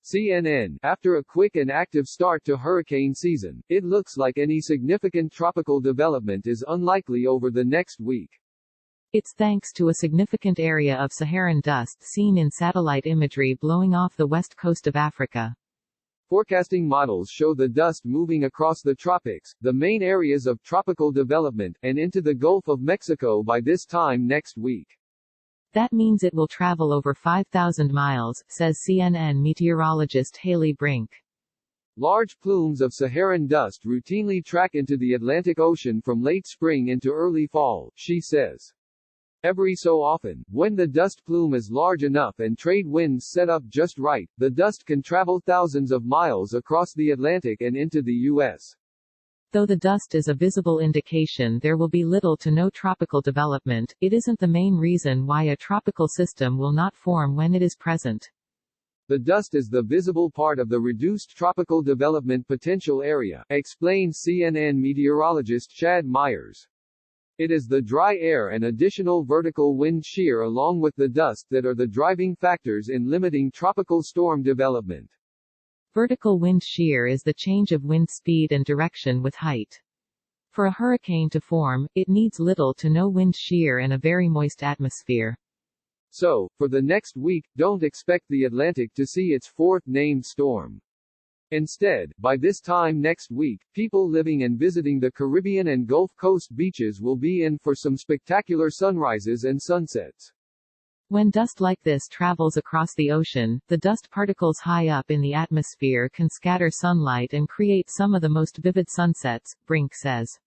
CNN, after a quick and active start to hurricane season, it looks like any significant tropical development is unlikely over the next week. It's thanks to a significant area of Saharan dust seen in satellite imagery blowing off the west coast of Africa. Forecasting models show the dust moving across the tropics, the main areas of tropical development, and into the Gulf of Mexico by this time next week. That means it will travel over 5,000 miles, says CNN meteorologist Haley Brink. Large plumes of Saharan dust routinely track into the Atlantic Ocean from late spring into early fall, she says. Every so often, when the dust plume is large enough and trade winds set up just right, the dust can travel thousands of miles across the Atlantic and into the U.S. Though the dust is a visible indication there will be little to no tropical development, it isn't the main reason why a tropical system will not form when it is present. The dust is the visible part of the reduced tropical development potential area, explains CNN meteorologist Chad Myers. It is the dry air and additional vertical wind shear along with the dust that are the driving factors in limiting tropical storm development. Vertical wind shear is the change of wind speed and direction with height. For a hurricane to form, it needs little to no wind shear and a very moist atmosphere. So, for the next week, don't expect the Atlantic to see its fourth named storm. Instead, by this time next week, people living and visiting the Caribbean and Gulf Coast beaches will be in for some spectacular sunrises and sunsets. When dust like this travels across the ocean, the dust particles high up in the atmosphere can scatter sunlight and create some of the most vivid sunsets, Brink says.